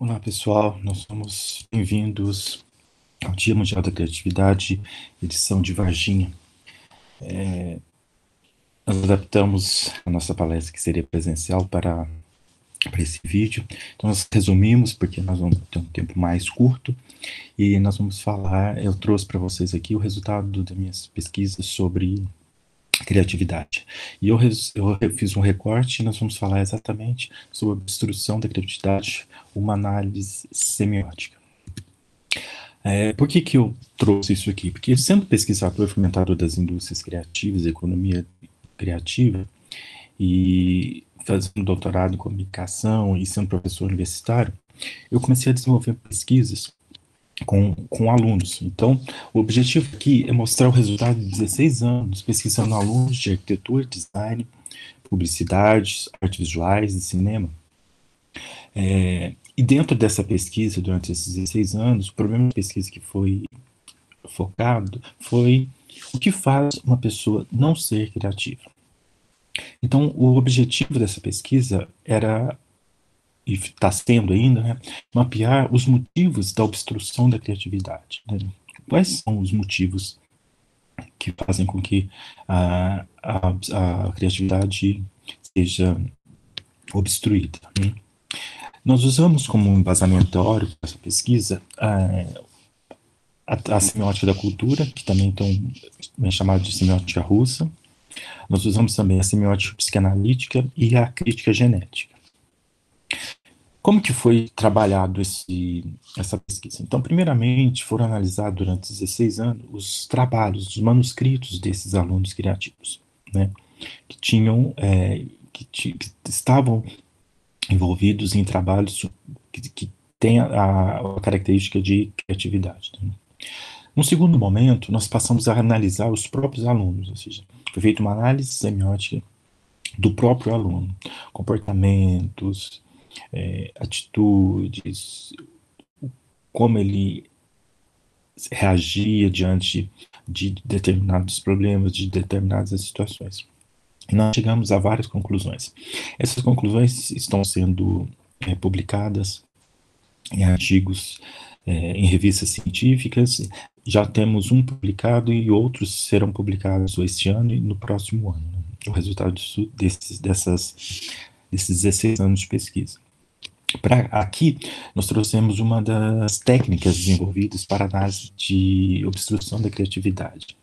Olá, pessoal. Nós somos bem-vindos ao Dia Mundial da Criatividade, edição de Varginha. Nós adaptamos a nossa palestra, que seria presencial, para esse vídeo. Então, nós resumimos, porque nós vamos ter um tempo mais curto, e nós vamos falar. Eu trouxe para vocês aqui o resultado das minhas pesquisas sobre criatividade. E eu fiz um recorte e nós vamos falar exatamente sobre a obstrução da criatividade, uma análise semiótica. Por que eu trouxe isso aqui? Porque sendo pesquisador e fomentador das indústrias criativas, economia criativa, e fazendo doutorado em comunicação e sendo professor universitário, eu comecei a desenvolver pesquisas com alunos. Então, o objetivo aqui é mostrar o resultado de 16 anos pesquisando alunos de arquitetura, design, publicidade, artes visuais e cinema. E dentro dessa pesquisa, durante esses 16 anos, o problema de pesquisa que foi focado foi o que faz uma pessoa não ser criativa. Então, o objetivo dessa pesquisa era, e está sendo ainda, né, mapear os motivos da obstrução da criatividade. Né? Quais são os motivos que fazem com que a criatividade seja obstruída? Né? Nós usamos como embasamento teórico dessa pesquisa a semiótica da cultura, que também é chamada de semiótica russa. Nós usamos também a semiótica psicanalítica e a crítica genética. Como que foi trabalhado essa pesquisa? Então, primeiramente, foram analisados durante 16 anos os trabalhos, os manuscritos desses alunos criativos, né, que estavam envolvidos em trabalhos que têm a característica de criatividade. Né? Num segundo momento, nós passamos a analisar os próprios alunos, ou seja, foi feita uma análise semiótica do próprio aluno, comportamentos, atitudes, como ele reagia diante de determinados problemas, de determinadas situações. E nós chegamos a várias conclusões. Essas conclusões estão sendo publicadas em artigos, em revistas científicas. Já temos um publicado e outros serão publicados este ano e no próximo ano. Né? O resultado desses 16 anos de pesquisa. Aqui, nós trouxemos uma das técnicas desenvolvidas para análise de obstrução da criatividade.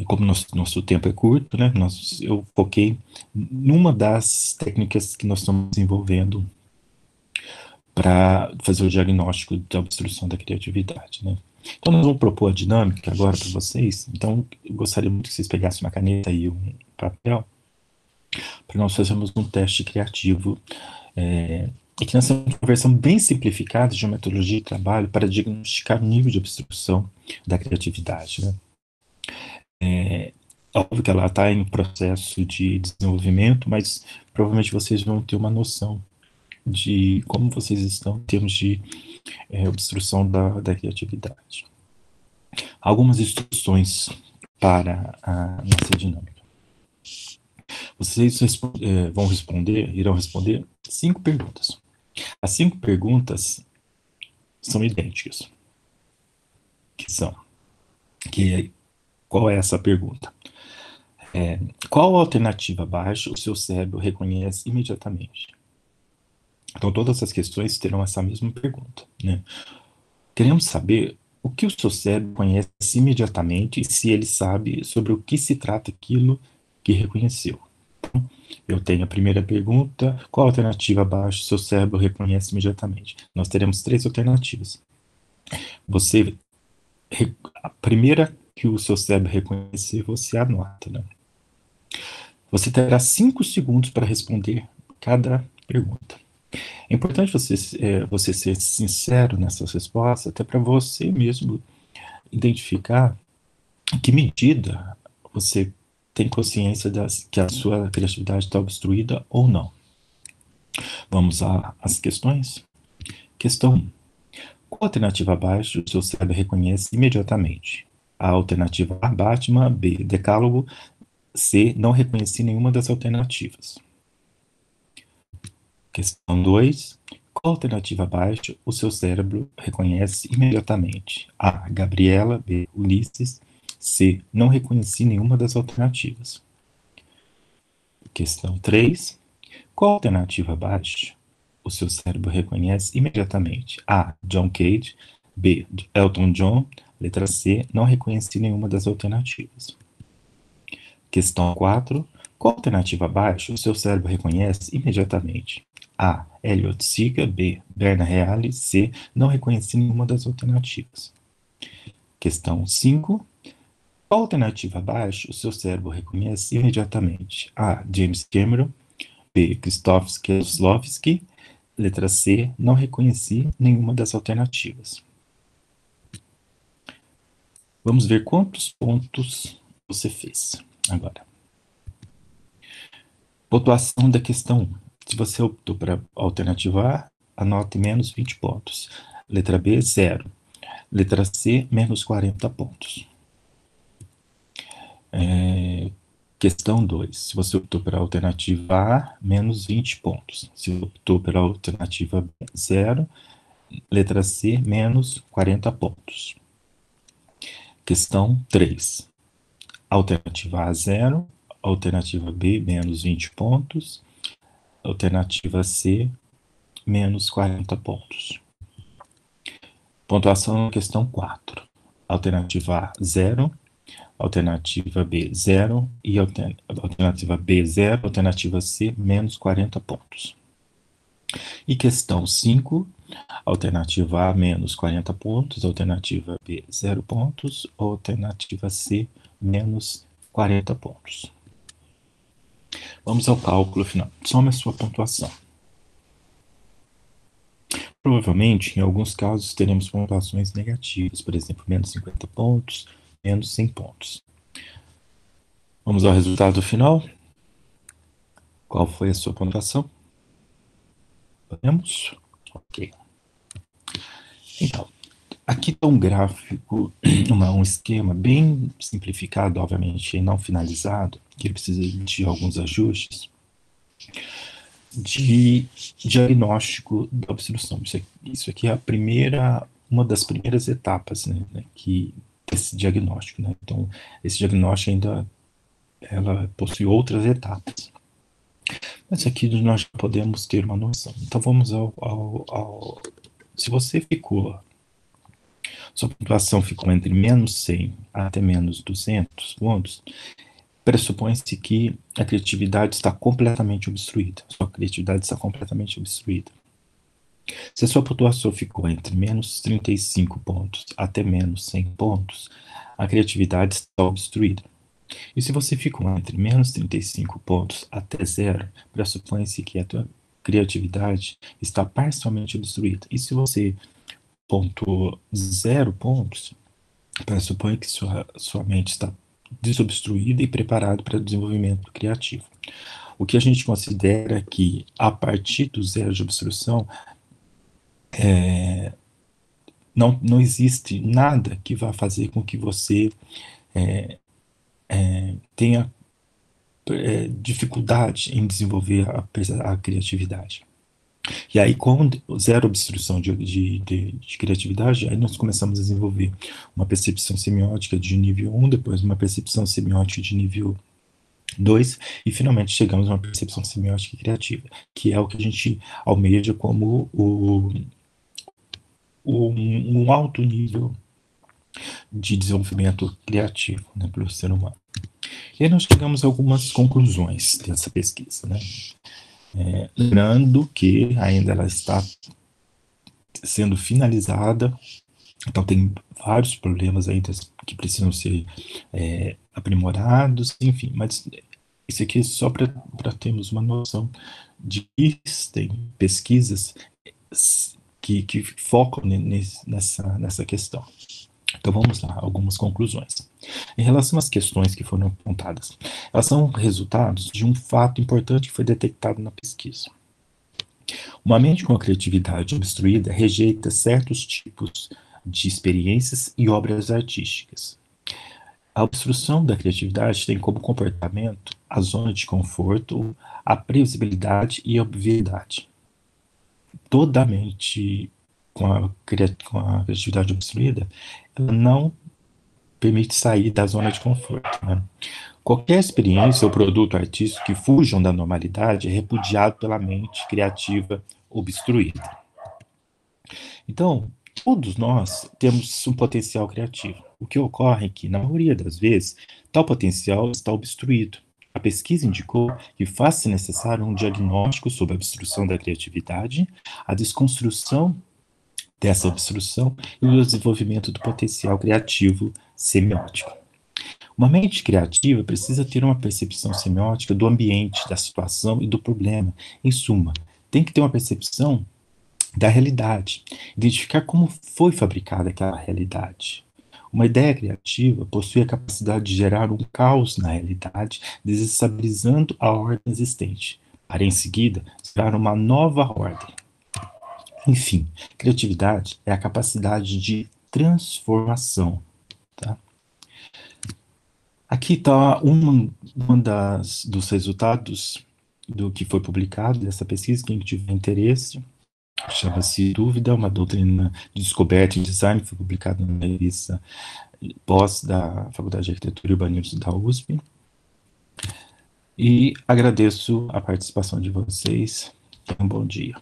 Como nosso tempo é curto, né, eu foquei numa das técnicas que nós estamos desenvolvendo para fazer o diagnóstico da obstrução da criatividade. Né. Então, nós vamos propor a dinâmica agora para vocês. Então, eu gostaria muito que vocês pegassem uma caneta e um papel para nós fazermos um teste criativo. E que nós temos uma versão bem simplificada de uma metodologia de trabalho para diagnosticar o nível de obstrução da criatividade. Né. É óbvio que ela está em processo de desenvolvimento, mas provavelmente vocês vão ter uma noção de como vocês estão em termos de obstrução da criatividade. Algumas instruções para a nossa dinâmica. Vocês irão responder 5 perguntas. As 5 perguntas são idênticas. Qual é essa pergunta? Qual alternativa abaixo o seu cérebro reconhece imediatamente? Então, todas as questões terão essa mesma pergunta. Né? Queremos saber o que o seu cérebro conhece imediatamente e se ele sabe sobre o que se trata aquilo que reconheceu. Então, eu tenho a primeira pergunta: qual alternativa abaixo o seu cérebro reconhece imediatamente? Nós teremos 3 alternativas. A primeira que o seu cérebro reconhecer, você anota. Né? Você terá 5 segundos para responder cada pergunta. É importante você ser sincero nessas respostas, até para você mesmo identificar em que medida você tem consciência que a sua criatividade está obstruída ou não. Vamos às questões? Questão 1. Qual alternativa abaixo o seu cérebro reconhece imediatamente? A alternativa A, Batman; B, Decálogo; C, não reconheci nenhuma das alternativas. Questão 2. Qual alternativa abaixo o seu cérebro reconhece imediatamente? A. Gabriela. B. Ulisses. C. Não reconheci nenhuma das alternativas. Questão 3. Qual alternativa abaixo o seu cérebro reconhece imediatamente? A. John Cage. B. Elton John. Letra C. Não reconheci nenhuma das alternativas. Questão 4. Qual alternativa abaixo o seu cérebro reconhece imediatamente? A. Elliot Siga. B. Berna Reale. C. Não reconheci nenhuma das alternativas. Questão 5. Qual alternativa abaixo o seu cérebro reconhece imediatamente? A. James Cameron. B. Krzysztof Kieslowski. Letra C. Não reconheci nenhuma das alternativas. Vamos ver quantos pontos você fez agora. Pontuação da questão 1. Se você optou para a alternativa A, anote menos 20 pontos. Letra B, 0. Letra C, menos 40 pontos. Questão 2. Se você optou pela alternativa A, menos 20 pontos. Se optou pela alternativa B, 0. Letra C, menos 40 pontos. Questão 3. Alternativa A, 0. Alternativa B, menos 20 pontos. Alternativa C, menos 40 pontos. Pontuação na questão 4. Alternativa A, 0. Alternativa B, 0. E alternativa B, 0. Alternativa C, menos 40 pontos. E questão 5. Alternativa A, menos 40 pontos. Alternativa B, 0 pontos. Alternativa C, menos 40 pontos. Vamos ao cálculo final. Some a sua pontuação. Provavelmente, em alguns casos, teremos pontuações negativas, por exemplo, menos 50 pontos, menos 100 pontos. Vamos ao resultado final. Qual foi a sua pontuação? Podemos? Ok. Então, aqui está um gráfico, um esquema bem simplificado, obviamente não finalizado, que precisa de alguns ajustes, de diagnóstico da obstrução. Isso aqui é uma das primeiras etapas, né, desse diagnóstico. Né? Então, esse diagnóstico ainda ela possui outras etapas. Mas aqui nós já podemos ter uma noção. Então, vamos se você sua pontuação ficou entre menos 100 até menos 200 pontos, pressupõe-se que a criatividade está completamente obstruída. Sua criatividade está completamente obstruída. Se a sua pontuação ficou entre menos 35 pontos até menos 100 pontos, a criatividade está obstruída. E se você ficou entre menos 35 pontos até 0, pressupõe-se que a tua criatividade está parcialmente obstruída. E se você pontuou 0 pontos, pressupõe que sua mente está desobstruída e preparada para o desenvolvimento criativo. O que a gente considera que, a partir do 0 de obstrução, não existe nada que vá fazer com que você tenha dificuldade em desenvolver a criatividade. E aí, com 0 obstrução de criatividade, aí nós começamos a desenvolver uma percepção semiótica de nível 1, depois uma percepção semiótica de nível 2, e finalmente chegamos a uma percepção semiótica criativa, que é o que a gente almeja como um alto nível de desenvolvimento criativo, né, pelo ser humano. E aí nós chegamos a algumas conclusões dessa pesquisa, né? Lembrando que ainda ela está sendo finalizada, então tem vários problemas ainda que precisam ser aprimorados, enfim, mas isso aqui é só para termos uma noção de que existem pesquisas que focam nessa questão. Então vamos lá, algumas conclusões. Em relação às questões que foram apontadas, elas são resultados de um fato importante que foi detectado na pesquisa. Uma mente com a criatividade obstruída rejeita certos tipos de experiências e obras artísticas. A obstrução da criatividade tem como comportamento a zona de conforto, a previsibilidade e a obviedade. toda a mente com a criatividade obstruída, ela não permite sair da zona de conforto, né? Qualquer experiência ou produto artístico que fujam da normalidade é repudiado pela mente criativa obstruída. Então, todos nós temos um potencial criativo. O que ocorre é que, na maioria das vezes, tal potencial está obstruído. A pesquisa indicou que faz-se necessário um diagnóstico sobre a obstrução da criatividade, a desconstrução dessa obstrução e o desenvolvimento do potencial criativo semiótico. Uma mente criativa precisa ter uma percepção semiótica do ambiente, da situação e do problema. Em suma, tem que ter uma percepção da realidade, identificar como foi fabricada aquela realidade. Uma ideia criativa possui a capacidade de gerar um caos na realidade, desestabilizando a ordem existente, para em seguida gerar uma nova ordem. Enfim, criatividade é a capacidade de transformação. Tá? Aqui está dos resultados do que foi publicado dessa pesquisa, quem tiver interesse. Chama-se Dúvida, uma doutrina de descoberta em design, foi publicada na revista Pós da Faculdade de Arquitetura e Urbanismo da USP. E agradeço a participação de vocês. Tenham um bom dia.